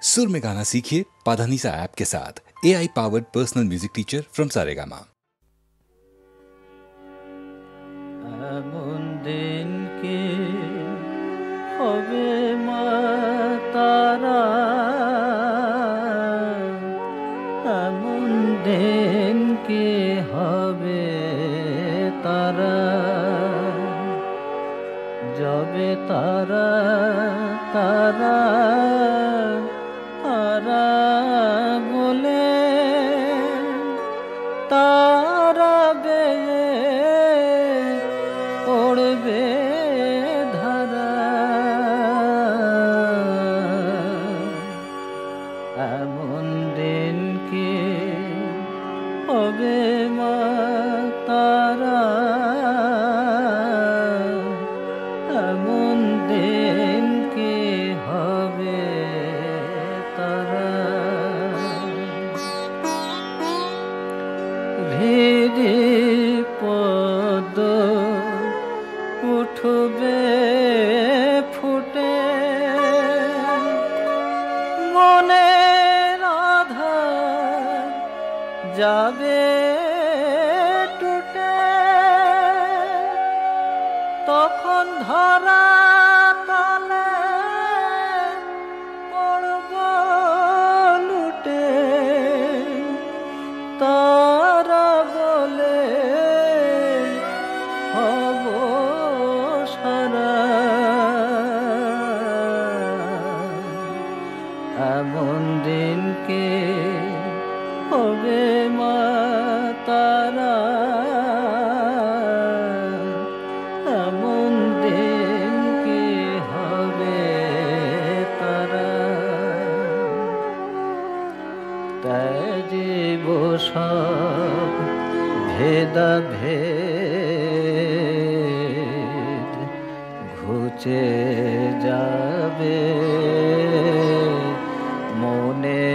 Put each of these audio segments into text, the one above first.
सुर में गाना सीखिए पाधानीसा ऐप के साथ। AI powered personal music teacher from Saregama. এমন দিন কি হবে মা তারা, এমন দিন কি হবে তারা, যাবে তারা তারা তারা বলে তারা বেয়ে পড়বে ধারা, এমন দিন কি হবে মা তারা, এমন দিন কি হবে তারা। হৃদি পদ উঠবে ফুটে, মনের আধার যাবে টুটে, তখন ধরা তলে পড়ব লুটে, তারা বলে হব সারা, এমন দিন কে হবে মা তারা, এমন দিন কে হবে তারা। ত্যাজিব সব ভেদাভেদ, ঘুচে যাবে মনে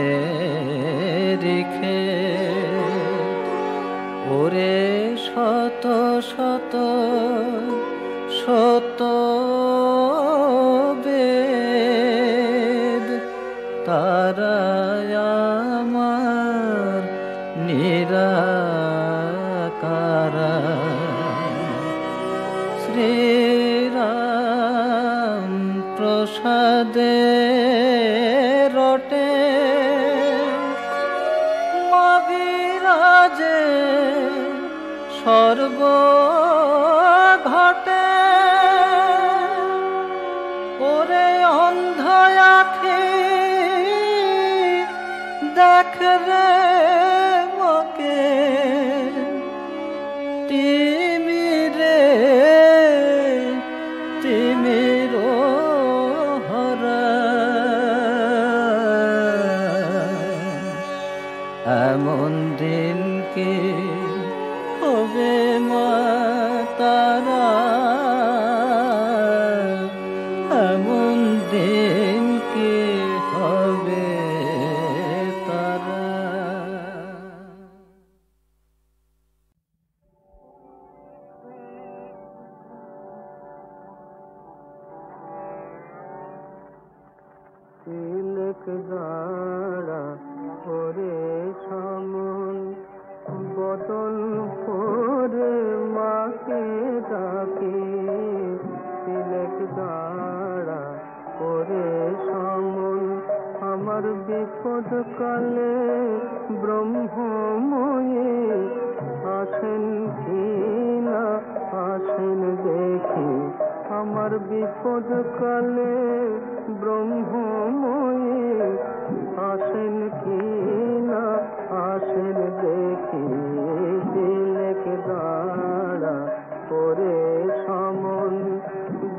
রেখে, ওরে শত শত শত বেদ, তারা আমার নিরাকারা। শ্রীরাম প্রসাদে রটে মবিরাজে সর্ব ঘটে, ওরে অন্ধ আঁখি দেখ রে মকে, তিমিরে তিমির হরা, এমন দিন কি হবে মা তারা, এমন দিন কি হবে তারা। তিলক দাঁড়া ওরে সামন, বদল করে মাকে ডাকে, তিলক দাঁড়া করে সামন, আমার বিপদ কালে ব্রহ্মময়ে আসেন কি না আসেন দেখি, আমার বিপদ কালে ব্রহ্মময়ে আসেন কি না আসেন দেখি, তিলক দাঁড়া করে সমন,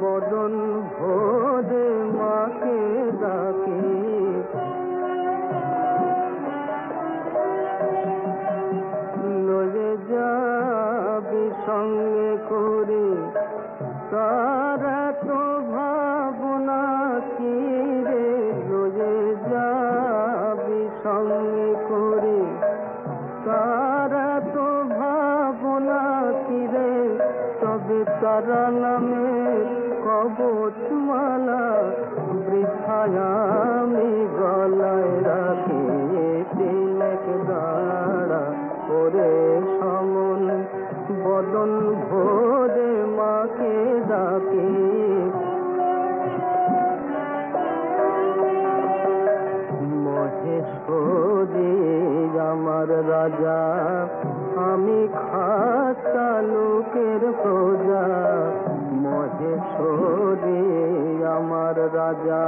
বদন ভোরে মাকে ডাকি, লয়ে যাবি সঙ্গে করে তারা তো ভাবনা কি রে, লয়ে যাবি সঙ্গে করে তারা তো ভাবনা কি রে, তবে তারা নামে কবচ মালা বৃথায় আমি গলা রাজা, আমি খাসা লোকের প্রজা। মহেশ্বরী আমার রাজা,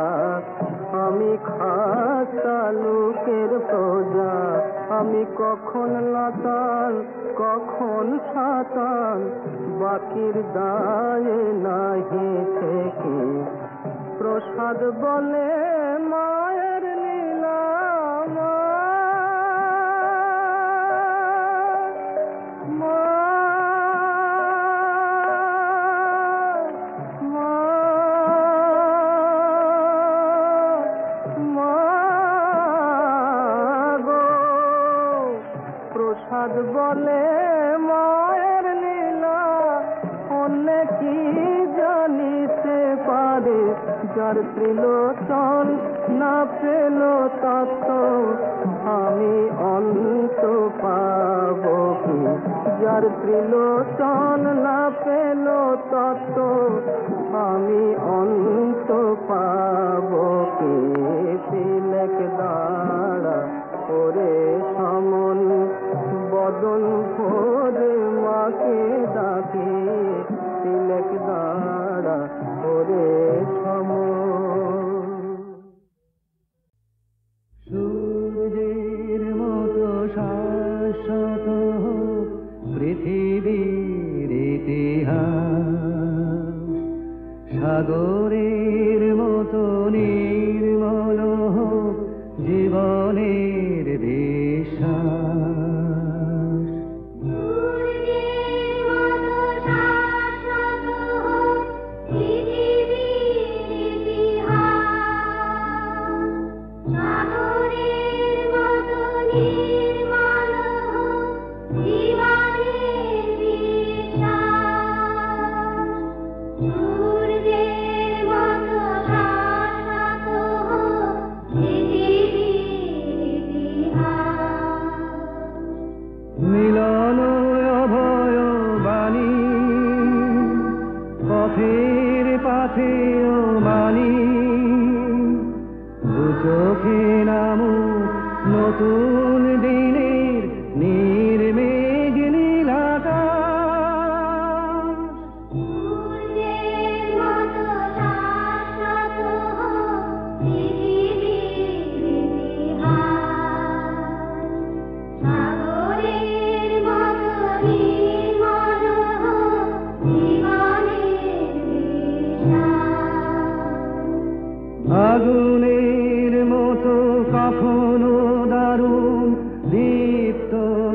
আমি খাসা লোকের প্রজা। আমি কখন লাতাল কখন সাতাল, বাকির দায়ে নাহি থেকে। প্রসাদ বলে মায়ের লীলা, প্রসাদ বলে মায়ের লীলা, অন্য কি জানিতে পারে। যার ত্রিলোচন না পেল তত্ত্ব, আমি অন্ত পাব কি। যার ত্রিলোচন না পেল তত্ত্ব, আমি অন্ত পাব কি। তিলক দাঁড়া ওরে সমন, বদন ভোরে মাকে ডাকে। তিলক দাঁড়া ওরে সমন। সূর্যের মতো শাশ্বত পৃথিবীর ইতিহাস, সাগরের মতো নির্মল জীবনের বিশ্বাস। মিলন অভয় বাণী, পথের পাথে মানি। দু চোখে নামু নতুন দিনের নির্মেঘ নীলাকাশ। আগুনের মতো কখনো দারুণ দীপ্ত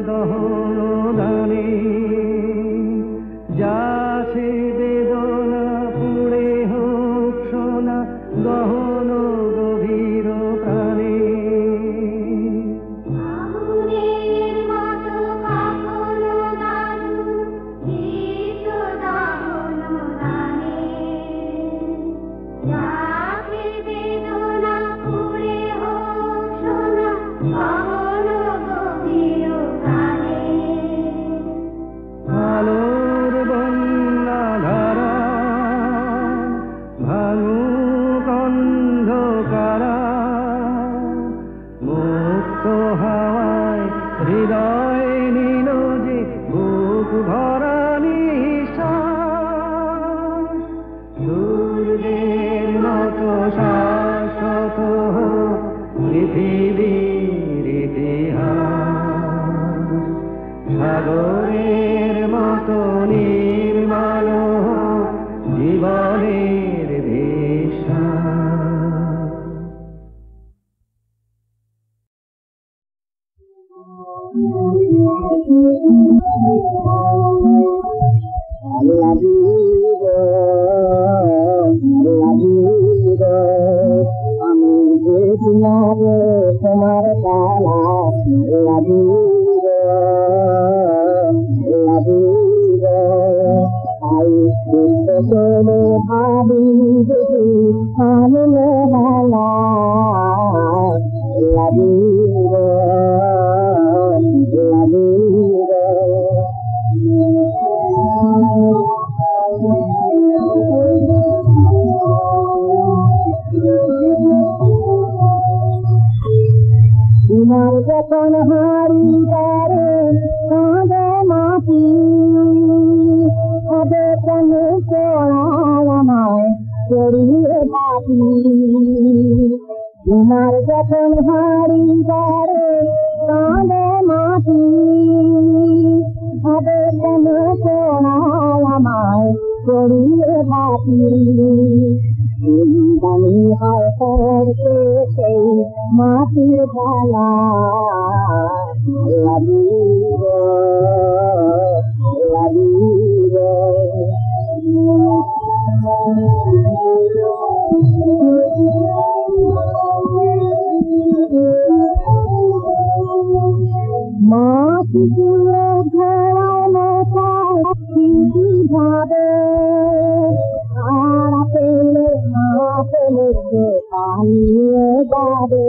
দহন দানে, যাছে বেদনা পুড়ে হোক সোনা গহন গভীর প্রাণে। আলোর বন্যা ধারা ভাঙুক অন্ধকারা, মুক্ত হাওয়ায় হৃদয় নিল যে বুক ভরা নিঃশ্বাস। সূর্যের মতো শাশ্বত পৃথিবীর ইতিহাস, সাগরের মতো নির্মল জীবনের বিশ্বাস। আমি যে তোমার কালা লাগিব, আই চলে ভাবি যদি আনলে ভালা লাগিব। তোমার যখন হারি করে কাঁদে মাটি হবে কেন চড়ায় আমায় চড়িয়ে বাটি তোমার যখন হারি করে কাঁদে মাটি হবে কেন চড়ায় আমায় চড়িয়ে বাটি দামি হয় পড়তে সেই মাটির খেলা লাগিব লাগিব মাটিগুলো ধরায় মাথায় কিন্তু ভাবে আর পেলে মা পেলে পালিয়ে যাবে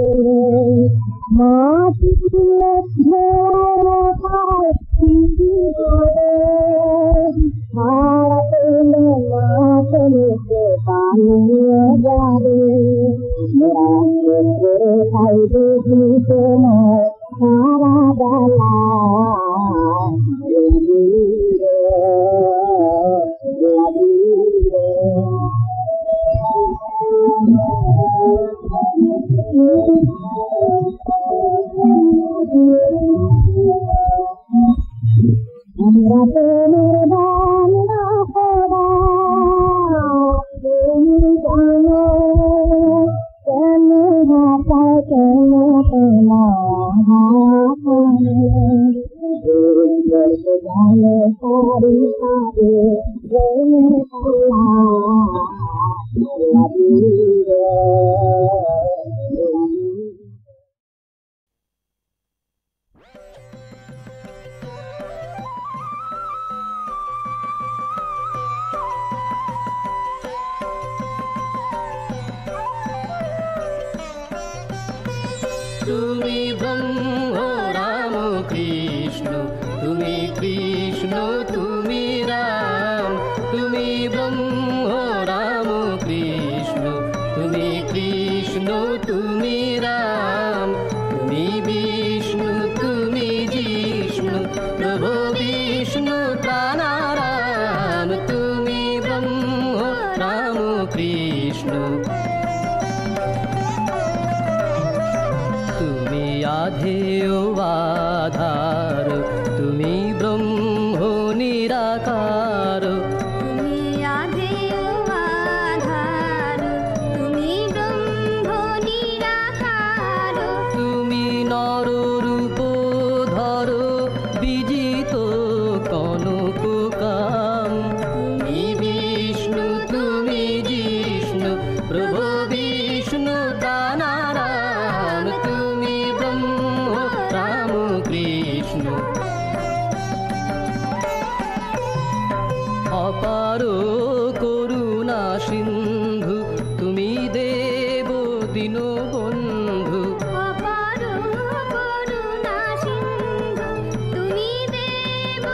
মাটিগুলো ধরায় মাথায় কিন্তু ভাবে আর পেলে মা পেলে পালিয়ে যাবে করে খাইবে সময় সারা বেলা আমরা প্রেমের গান না করা তুমি জানো কেন হাসায় কেন জানে সারি সারে প্রেমের খেলা তুমি ব্রহ্ম রাম কৃষ্ণ তুমি কৃষ্ণ তুমি রাম তুমি ব্রহ্ম রাম কৃষ্ণ তুমি কৃষ্ণ তুমি রাম তুমি বিষ্ণু তুমি জিষ্ণু প্রভু বিষ্ণু প্রাণারাম তুমি ব্রহ্ম রাম কৃষ্ণ তুমি আধেয় আধার তুমি ব্রহ্ম নিরাকার তুমি আধেয় আধার তুমি ব্রহ্ম নিরাকার তুমি নর রূপ ধর বিজিত কনক কাম তুমি বিষ্ণু তুমি জিষ্ণু প্রভু বিষ্ণু প্রাণারাম তুমি ব্রহ্ম রাম কৃষ্ণ অপার করুণা সিন্ধু তুমি দেব দীনবন্ধু অপার করুণা সিন্ধু তুমি দেব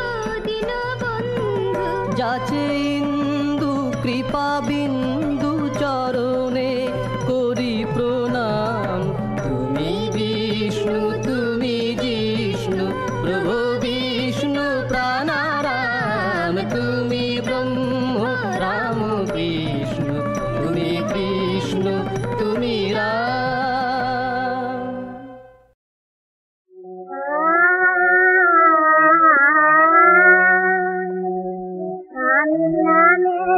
দীনবন্ধু যাচে ইন্দু কৃপা বিন্দু চরণে করি প্রণাম তুমি বিষ্ণু তুমি জিষ্ণু প্রভু বিষ্ণু প্রাণারাম তুমি ব্রহ্ম রাম কৃষ্ণ তুমি কৃষ্ণ তুমি রাম আমি নামের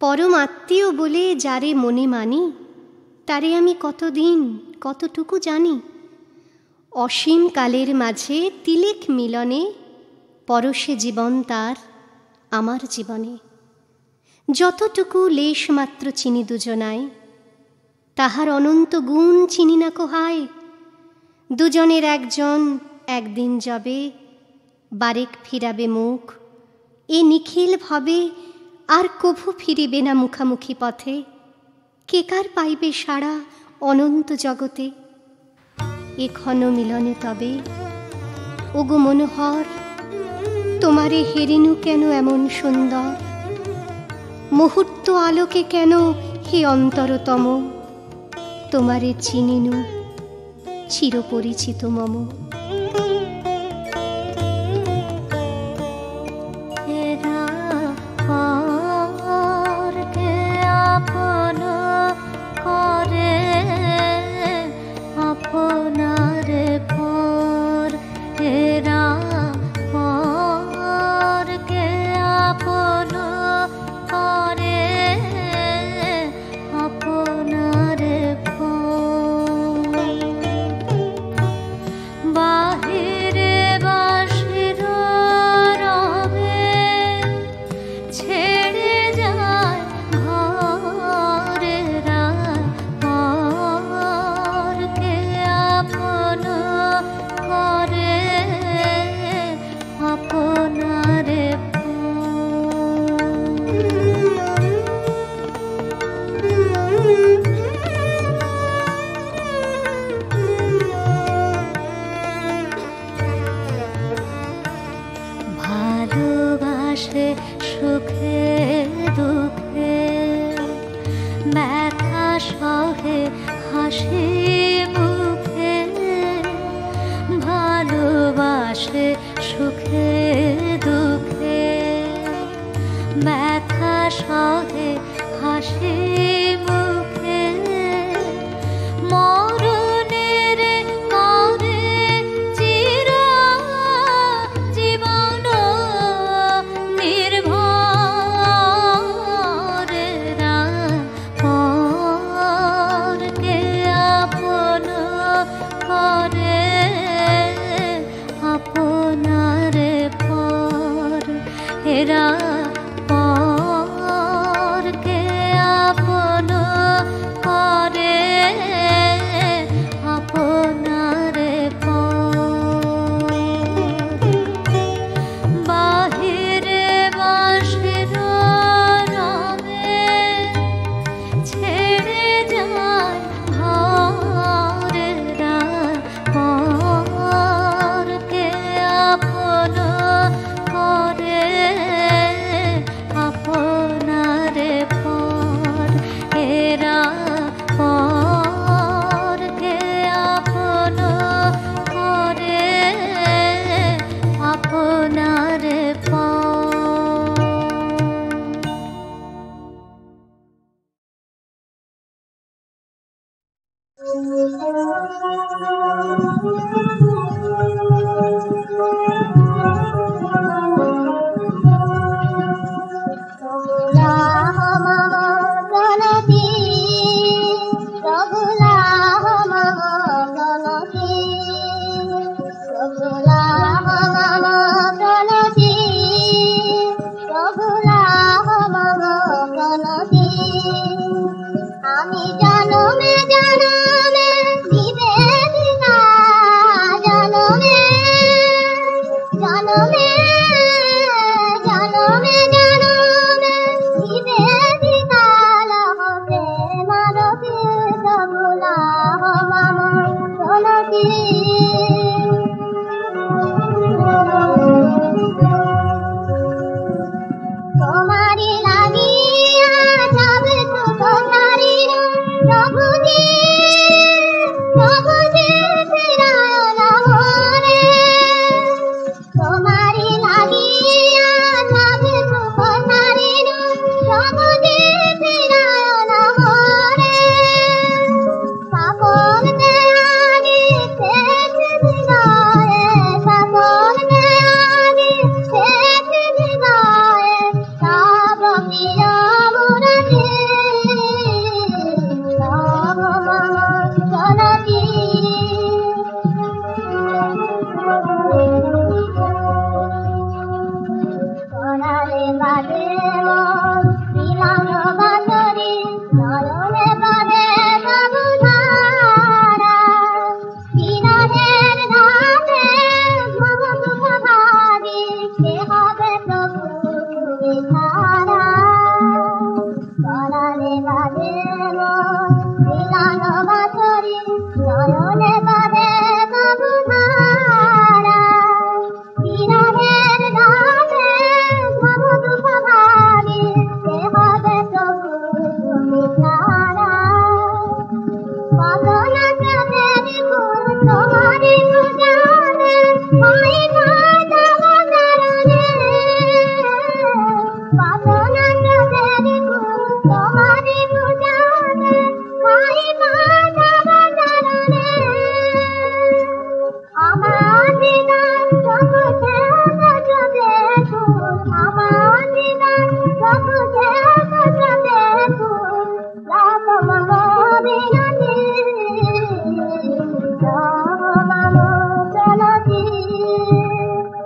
পরম আত্মীয় বলে যারে মনে মানি, তারে আমি কতদিন কতটুকু জানি। অসীম কালের মাঝে তিলেক মিলনে পরশে জীবন তার আমার জীবনে। যতটুকু লেশ মাত্র চিনি দুজনায়, তাহার অনন্ত গুণ চিনি না কোহায়। দুজনের একজন একদিন যাবে, বারেক ফিরাবে মুখ, এ নিখিল ভবে আর কভু ফিরিবে না মুখামুখি পথে। কে কার পাইবে সাড়া অনন্ত জগতে, এ ক্ষণ মিলনে তবে। ওগো মনোহর, তোমারে হেরিনু কেন এমন সুন্দর, মুহূর্ত আলোকে কেন হে অন্তরতম, তোমারে চিনিনু চিরপরিচিত মম। চলতি সোনারে বাজে মন মিলানো বাঁশরি নয়নে বাজে তবু ধারা বিরহের গানে মমতুক ভাবি সে হবে তবু তুমি ছাড়া সোনারে বাজে মন মিলানো বাঁশরি নয়নে বাজে তবু ধারা বিরহের গানে মমতুক ভাবি সে হবে তবু তুমি ছাড়া কত না চাঁদের ফুল তোমারই পূজানে হয় মাধব চরণে কত না চাঁদের ফুল তোমারই পূজানে হয় মাধব চরণে আমার দিদার চোখে সজবে ফুল আমার দিদার চোখে সজবে ফুল লাভ মম বিনতি লাভ মম চলতি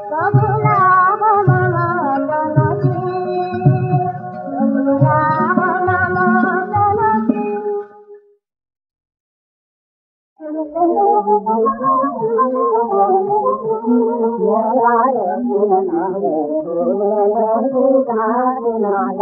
প্রভু লাভ মম চলতি প্রভু লাভ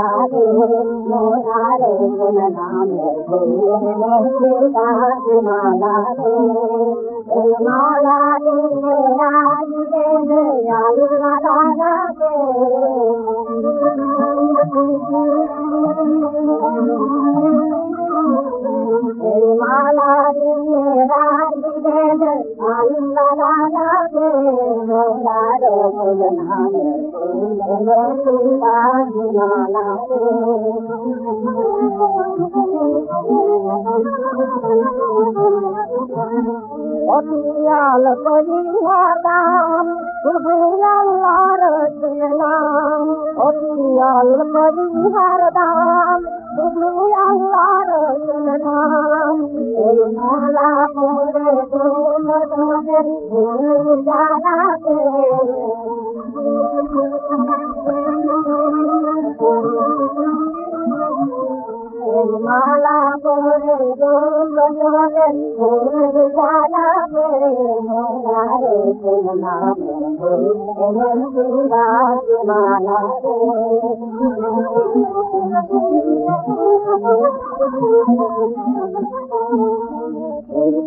মম চলতি অতিয়াল করিয়াদাম সুবুলাল্লাহর নাম অতিয়াল করিয়াদাম সুবুলাল্লাহর নাম এই মালা পরে তোমাদের ভুল জানাতে মালা পরে তোমাদের ভুল জানাতে মোরারে নামে মালা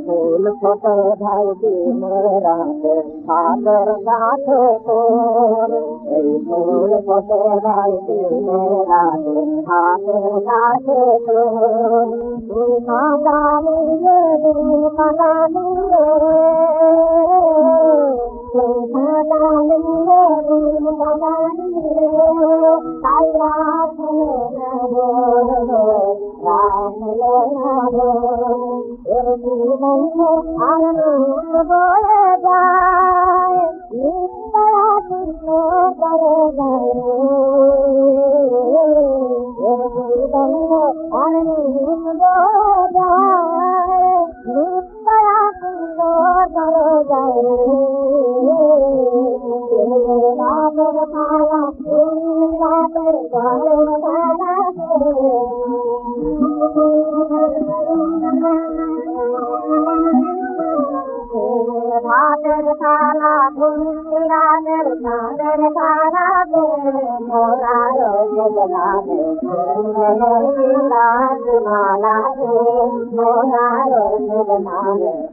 ফুল ফোটে ভাই মেরা হাতের গাছে তোর এই ফুল ফোটে ভাই মেরা হাতের গাছে তোর তুই কাঁদানি রে কাঁদানি রে তুই কাঁদানি রে কাঁদানি রে তাই রাত আনন্দ বয়ে যায় নিন্দা কৃষ্ণ করে যায় আনন্দ যায় নিন্দা কৃষ্ণ করে যায় রাতের পালা রাতের পালা ভাতের থালা রাতের চাঁদের তারা মোরার মালা মোরার মালা